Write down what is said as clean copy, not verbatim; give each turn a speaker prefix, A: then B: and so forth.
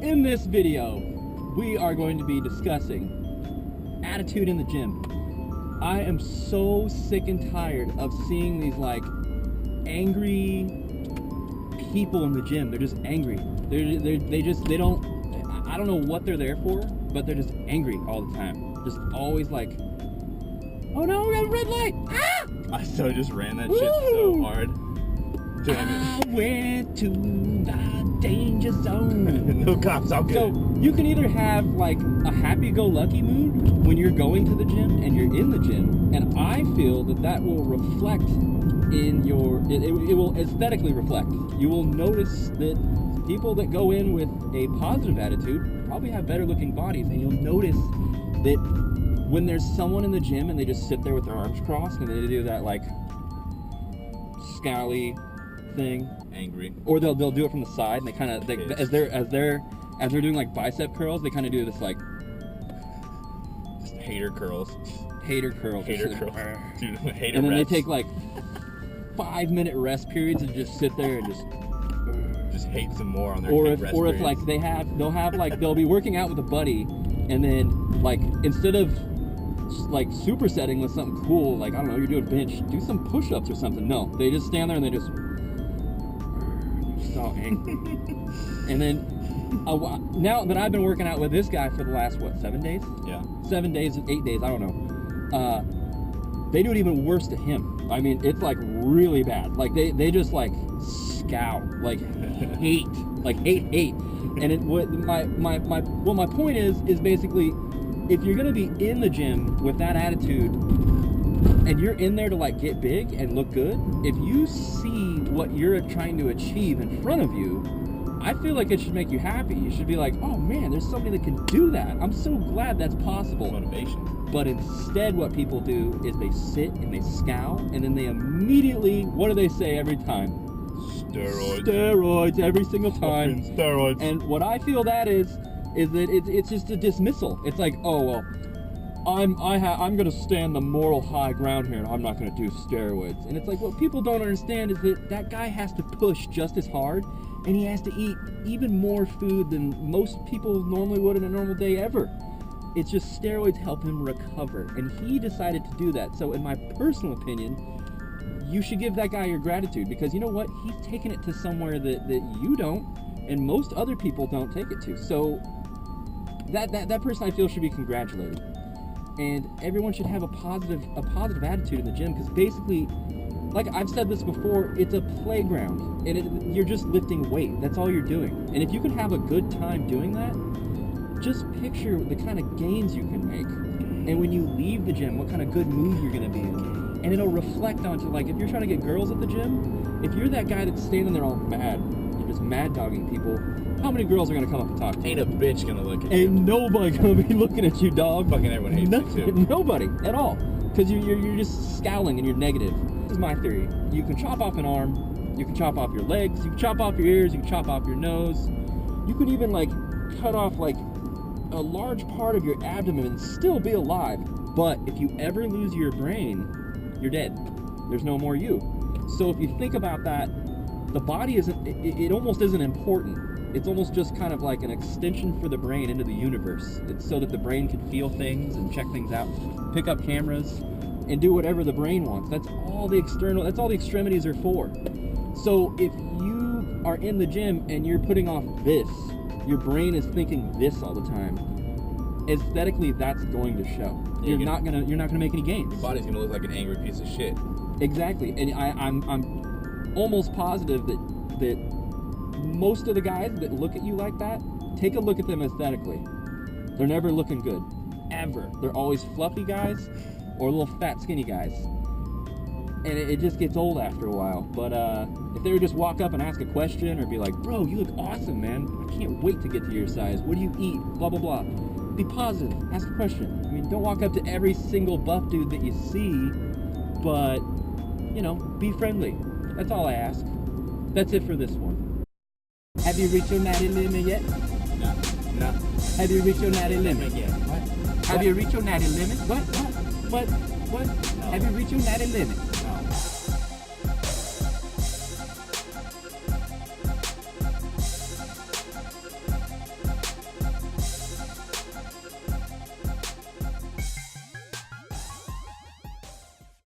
A: in this video, we are going to be discussing attitude in the gym. I am so sick and tired of seeing these like angry people in the gym. They're just angry. They don't, I don't know what they're there for, but they're just angry all the time. Just always like, oh no, we got a red light! Ah!
B: I so just ran that shit so hard. Damn it.
A: I went to the danger zone.
B: No cops, I'll get it.
A: So you can either have like a happy-go-lucky mood when you're going to the gym and you're in the gym, and I feel that that will reflect in your, it will aesthetically reflect. You will notice that people that go in with a positive attitude probably have better looking bodies, and you'll notice that when there's someone in the gym and they just sit there with their arms crossed and they do that like scowly thing,
B: Angry.
A: or they'll do it from the side and they kind of as they're doing like bicep curls, they kind of do this like
B: just hater curls.
A: Hater curls.
B: Hater curls. Dude, hater
A: and then
B: reps.
A: they take like 5-minute rest periods and just sit there and
B: just hate some more on their
A: or
B: rest
A: if
B: periods.
A: like they'll be working out with a buddy, and then like instead of like supersetting with something cool, like I don't know, you're doing bench, do some push-ups or something. No, they just stand there and they just so angry. And then now that I've been working out with this guy for the last 7 days?
B: Yeah.
A: 7 days, 8 days, I don't know. They do it even worse to him. I mean, it's like really bad. Like they just like scowl, like hate. And my point is basically, if you're gonna be in the gym with that attitude and you're in there to like get big and look good, if you see what you're trying to achieve in front of you, I feel like it should make you happy. You should be like, oh man, there's somebody that can do that. I'm so glad that's possible.
B: Motivation.
A: But instead what people do is they sit and they scowl, and then they immediately, what do they say every time?
B: Steroids.
A: Steroids every single time.
B: Fucking steroids.
A: And what I feel that is that it's just a dismissal. It's like, oh well, I'm gonna stand the moral high ground here, and I'm not gonna do steroids. And it's like, what people don't understand is that guy has to push just as hard, and he has to eat even more food than most people normally would in a normal day ever. It's just steroids help him recover, and he decided to do that. So in my personal opinion, you should give that guy your gratitude, because you know what? He's taken it to somewhere that you don't, and most other people don't take it to. So that person, I feel, should be congratulated. And everyone should have a positive attitude in the gym, because basically, like I've said this before, it's a playground, and you're just lifting weight. That's all you're doing. And if you can have a good time doing that, just picture the kind of gains you can make. And when you leave the gym, what kind of good mood you're gonna be in. And it'll reflect onto, like, if you're trying to get girls at the gym, if you're that guy that's standing there all mad, you're just mad dogging people, how many girls are gonna come up and talk to you?
B: Ain't a bitch gonna look at you.
A: Ain't nobody gonna be looking at you, dog.
B: Fucking everyone hates you too.
A: Nobody at all, because you're just scowling and you're negative. This is my theory. You can chop off an arm, you can chop off your legs, you can chop off your ears, you can chop off your nose, you can even like cut off like a large part of your abdomen and still be alive. But if you ever lose your brain, you're dead. There's no more you. So if you think about that, the body isn't, it almost isn't important. It's almost just kind of like an extension for the brain into the universe. It's so that the brain can feel things and check things out, pick up cameras, and do whatever the brain wants. That's all the extremities are for. So if you are in the gym and you're putting off this, your brain is thinking this all the time, aesthetically that's going to show. You're not gonna make any gains.
B: Your body's gonna look like an angry piece of shit.
A: Exactly. And I'm almost positive that most of the guys that look at you like that, take a look at them aesthetically. They're never looking good, ever. They're always fluffy guys or little fat skinny guys, and it just gets old after a while. But if they would just walk up and ask a question or be like, bro, you look awesome, man, I can't wait to get to your size, what do you eat, blah blah blah, be positive, ask a question. I mean, don't walk up to every single buff dude that you see, but you know, be friendly. That's all I ask. That's it for this one. Have you reached your natty limit yet?
B: No.
A: Have you reached your natty limit yet?
B: What?
A: Have you reached your natty limit? What?
B: No.
A: Have you reached your natty limit?